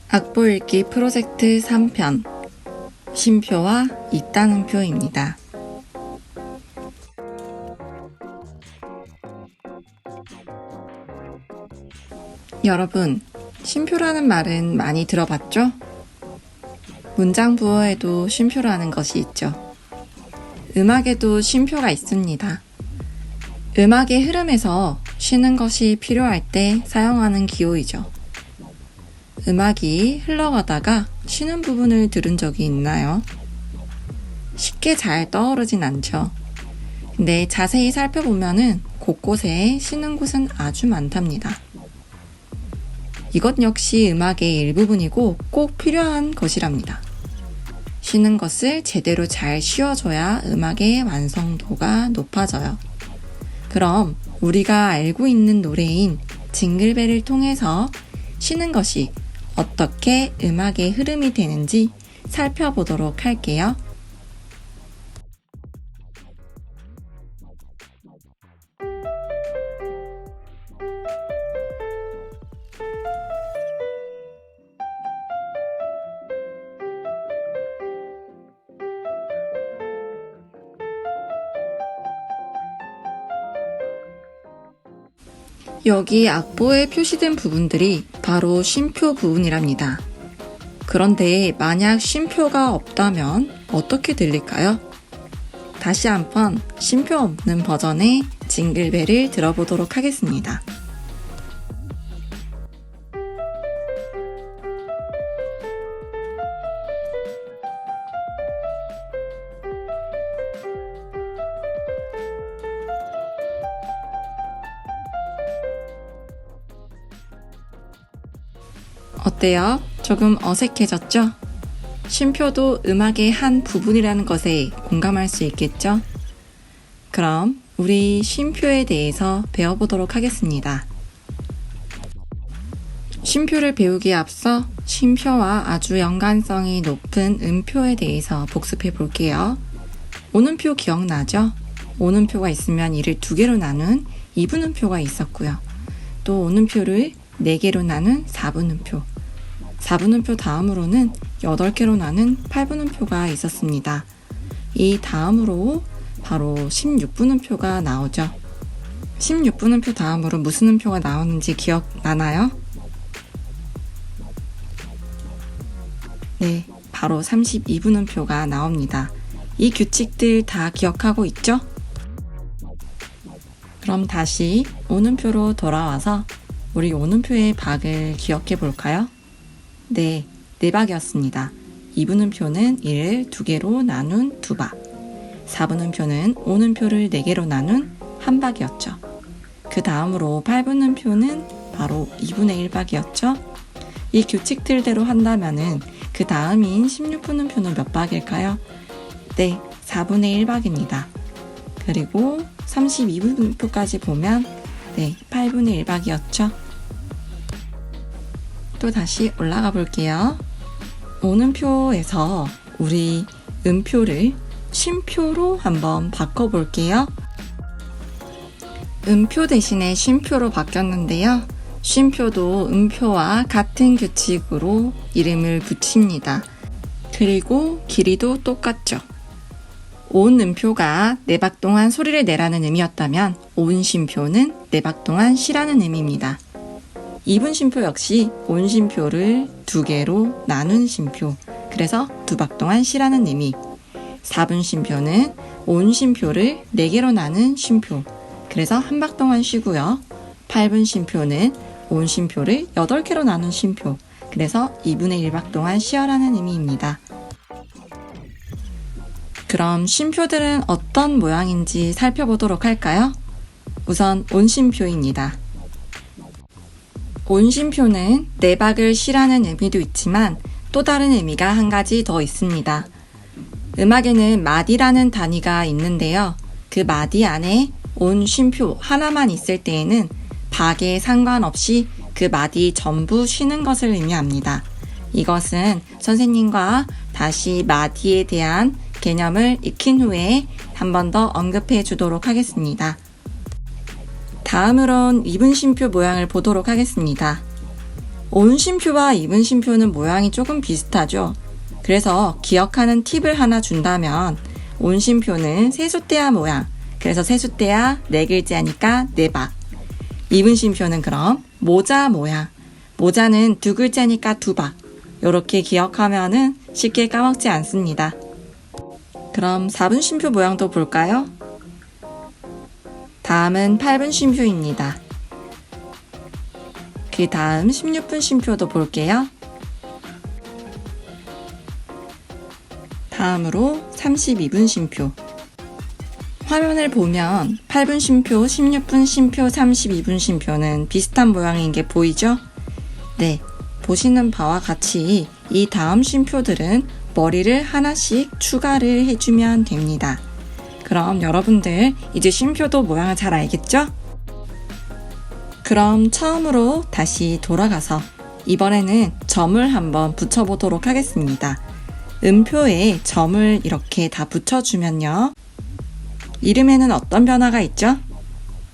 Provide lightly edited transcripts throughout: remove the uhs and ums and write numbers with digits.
악보 읽기 프로젝트 3편 쉼표와 있다는 표입니다. 여러분, 쉼표라는 말은 많이 들어봤죠? 문장 부호에도 쉼표라는 것이 있죠. 음악에도 쉼표가 있습니다. 음악의 흐름에서 쉬는 것이 필요할 때 사용하는 기호이죠. 음악이 흘러가다가 쉬는 부분을 들은 적이 있나요? 쉽게 잘 떠오르진 않죠. 근데 자세히 살펴보면은 곳곳에 쉬는 곳은 아주 많답니다. 이것 역시 음악의 일부분이고 꼭 필요한 것이랍니다. 쉬는 것을 제대로 잘 쉬어줘야 음악의 완성도가 높아져요. 그럼 우리가 알고 있는 노래인 징글벨을 통해서 쉬는 것이 어떻게 음악의 흐름이 되는지 살펴보도록 할게요. 여기 악보에 표시된 부분들이 바로 쉼표 부분이랍니다. 그런데 만약 쉼표가 없다면 어떻게 들릴까요? 다시 한번 쉼표 없는 버전의 징글벨을 들어보도록 하겠습니다. 어때요? 조금 어색해졌죠? 쉼표도 음악의 한 부분이라는 것에 공감할 수 있겠죠? 그럼 우리 쉼표에 대해서 배워보도록 하겠습니다. 쉼표를 배우기에 앞서 쉼표와 아주 연관성이 높은 음표에 대해서 복습해 볼게요. 오는표 기억나죠? 오는표가 있으면 이를 2개로 나눈 2분음표가 있었고요. 또 오는표를 4개로 나눈 4분음표, 4분음표 다음으로는 8개로 나눈 8분음표가 있었습니다. 이 다음으로 바로 16분음표가 나오죠. 16분음표 다음으로 무슨 음표가 나오는지 기억나나요? 네, 바로 32분음표가 나옵니다. 이 규칙들 다 기억하고 있죠? 그럼 다시 오는표로 돌아와서 우리 오는표의 박을 기억해 볼까요? 네, 4박이었습니다. 2분음표는 이를 2개로 나눈 2박, 4분음표는 오는표를 4개로 나눈 1박이었죠. 그 다음으로 8분음표는 바로 2분의 1박이었죠. 이 규칙들대로 한다면은 그 다음인 16분음표는 몇 박일까요? 네, 4분의 1박입니다. 그리고 32분음표까지 보면 네, 8분의 1박이었죠. 또 다시 올라가 볼게요. 오는표에서 우리 음표를 쉼표로 한번 바꿔볼게요. 음표 대신에 쉼표로 바뀌었는데요. 쉼표도 음표와 같은 규칙으로 이름을 붙입니다. 그리고 길이도 똑같죠. 온 음표가 4박 동안 소리를 내라는 의미였다면 온 쉼표는 4박 동안 쉬라는 의미입니다. 2분 쉼표 역시 온 쉼표를 2개로 나눈 쉼표, 그래서 2박 동안 쉬라는 의미. 4분 쉼표는 온 쉼표를 4개로 나눈 쉼표, 그래서 1박 동안 쉬고요. 8분 쉼표는 온 쉼표를 8개로 나눈 쉼표, 그래서 2분의 1박 동안 쉬어라는 의미입니다. 그럼 쉼표들은 어떤 모양인지 살펴보도록 할까요? 우선 온쉼표입니다. 온쉼표는 4박을 쉬라는 의미도 있지만 또 다른 의미가 한 가지 더 있습니다. 음악에는 마디라는 단위가 있는데요. 그 마디 안에 온쉼표 하나만 있을 때에는 박에 상관없이 그 마디 전부 쉬는 것을 의미합니다. 이것은 선생님과 다시 마디에 대한 개념을 익힌 후에 한 번 더 언급해 주도록 하겠습니다. 다음으론 2분 쉼표 모양을 보도록 하겠습니다. 온심표와 이분심표는 모양이 조금 비슷하죠? 그래서 기억하는 팁을 하나 준다면 온심표는 세숫대야 모양, 그래서 세숫대야 4글자니까 4박. 이분심표는 그럼 모자 모양, 모자는 2글자니까 2박. 이렇게 기억하면은 쉽게 까먹지 않습니다. 그럼 4분심표 모양도 볼까요? 다음은 8분심표입니다. 그 다음 16분심표도 볼게요. 다음으로 32분심표. 화면을 보면 8분심표, 16분심표, 32분심표는 비슷한 모양인 게 보이죠? 네, 보시는 바와 같이 이 다음 쉼표들은 머리를 하나씩 추가를 해주면 됩니다. 그럼 여러분들 이제 쉼표도 모양을 잘 알겠죠? 그럼 처음으로 다시 돌아가서 이번에는 점을 한번 붙여보도록 하겠습니다. 음표에 점을 이렇게 다 붙여주면요. 이름에는 어떤 변화가 있죠?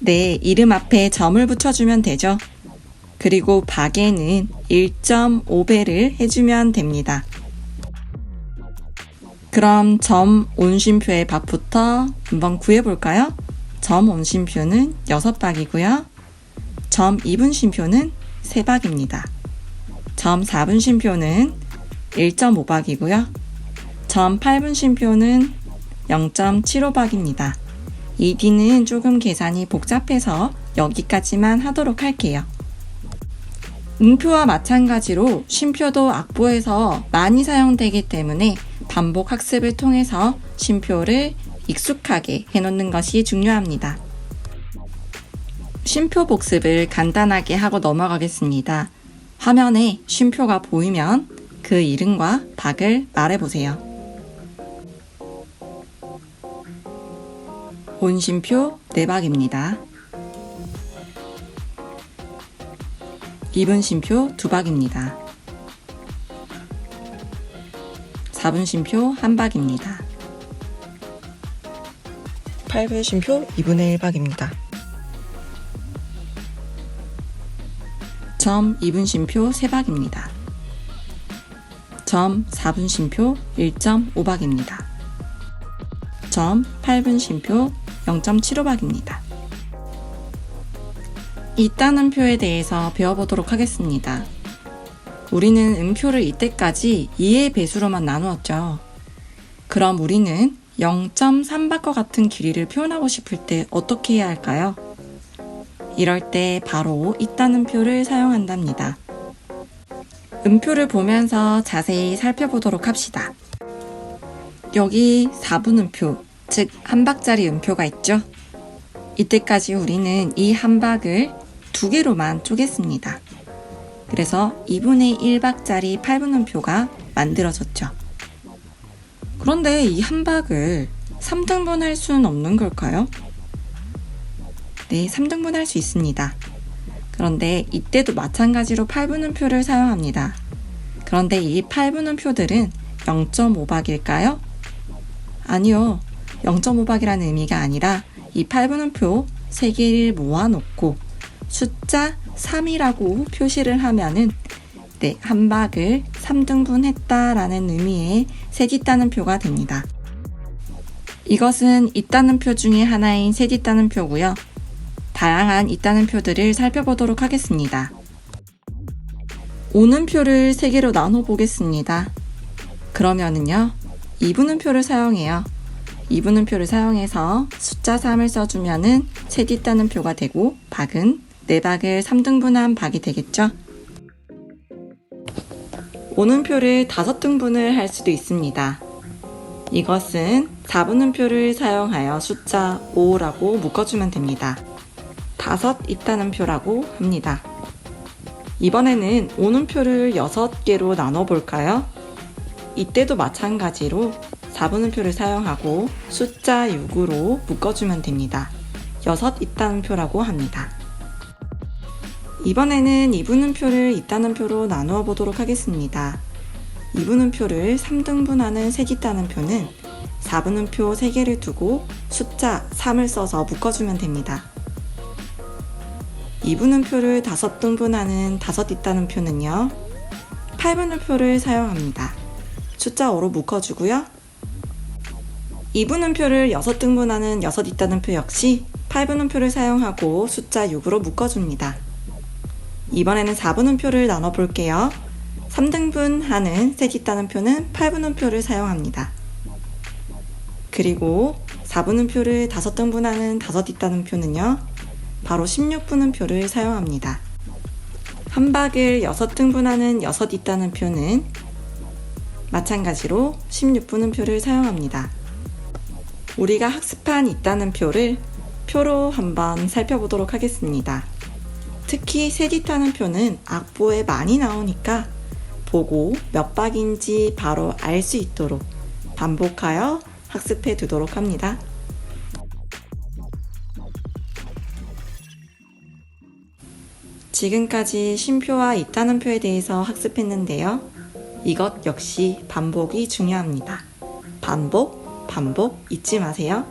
네, 이름 앞에 점을 붙여주면 되죠. 그리고 박에는 1.5배를 해주면 됩니다. 그럼 점 온심표의 박부터 한번 구해볼까요? 점 온심표는 6박이고요. 점 2분심표는 3박입니다. 점 4분심표는 1.5박이고요. 점 8분심표는 0.75박입니다. 이 뒤는 조금 계산이 복잡해서 여기까지만 하도록 할게요. 음표와 마찬가지로 쉼표도 악보에서 많이 사용되기 때문에 반복 학습을 통해서 쉼표를 익숙하게 해놓는 것이 중요합니다. 쉼표 복습을 간단하게 하고 넘어가겠습니다. 화면에 쉼표가 보이면 그 이름과 박을 말해보세요. 온심표 4박입니다. 이분심표 2박입니다. 4분심표 1박입니다. 8분심표 2분의 1박입니다. 점 2분심표 3박입니다. 점 4분심표 1.5박입니다. 점 8분심표 0.75박입니다. 있다는 표에 대해서 배워보도록 하겠습니다. 우리는 음표를 이때까지 2의 배수로만 나누었죠. 그럼 우리는 0.3박과 같은 길이를 표현하고 싶을 때 어떻게 해야 할까요? 이럴 때 바로 있다는 표를 사용한답니다. 음표를 보면서 자세히 살펴보도록 합시다. 여기 4분음표, 즉 1박짜리 음표가 있죠? 이때까지 우리는 이 1박을 2개로만 쪼갰습니다. 그래서 2분의 1박짜리 8분음표가 만들어졌죠. 그런데 이 1박을 3등분할 수는 없는 걸까요? 네, 3등분할 수 있습니다. 그런데 이때도 마찬가지로 8분음표를 사용합니다. 그런데 이 8분음표들은 0.5박일까요? 아니요. 0.5박이라는 의미가 아니라 이 8분음표 3개를 모아놓고 숫자 3이라고 표시를 하면은 네, 1박을 3등분 했다라는 의미의 셋있다는 표가 됩니다. 이것은 있다는 표 중에 하나인 셋있다는 표고요. 다양한 있다는 표들을 살펴보도록 하겠습니다. 오는 표를 3개로 나눠 보겠습니다. 그러면은요, 2분음표를 사용해요. 2분음표를 사용해서 숫자 3을 써주면은 셋있다는 표가 되고 박은 4박을 3등분한 박이 되겠죠? 오는 표를 5등분을 할 수도 있습니다. 이것은 4분음표를 사용하여 숫자 5라고 묶어주면 됩니다. 5 있다는 표라고 합니다. 이번에는 오는 표를 6개로 나눠볼까요? 이때도 마찬가지로 4분음표를 사용하고 숫자 6으로 묶어주면 됩니다. 6 있다는 표라고 합니다. 이번에는 2분음표를 있다는 표로 나누어 보도록 하겠습니다. 2분음표를 3등분하는 셋있다는 표는 4분음표 3개를 두고 숫자 3을 써서 묶어주면 됩니다. 2분음표를 5등분하는 5 있다는 표는요, 8분음표를 사용합니다. 숫자 5로 묶어주고요. 2분음표를 6등분하는 6 있다는 표 역시 8분음표를 사용하고 숫자 6으로 묶어줍니다. 이번에는 4분음표를 나눠볼게요. 3등분하는 셋 있다는 표는 8분음표를 사용합니다. 그리고 4분음표를 5등분하는 5 있다는 표는요, 바로 16분음표를 사용합니다. 한박을 6등분하는 6 있다는 표는 마찬가지로 16분음표를 사용합니다. 우리가 학습한 있다는 표를 표로 한번 살펴보도록 하겠습니다. 특히 셋 있다는 표는 악보에 많이 나오니까 보고 몇 박인지 바로 알 수 있도록 반복하여 학습해 두도록 합니다. 지금까지 쉼표와 있다는 표에 대해서 학습했는데요. 이것 역시 반복이 중요합니다. 반복, 반복 잊지 마세요.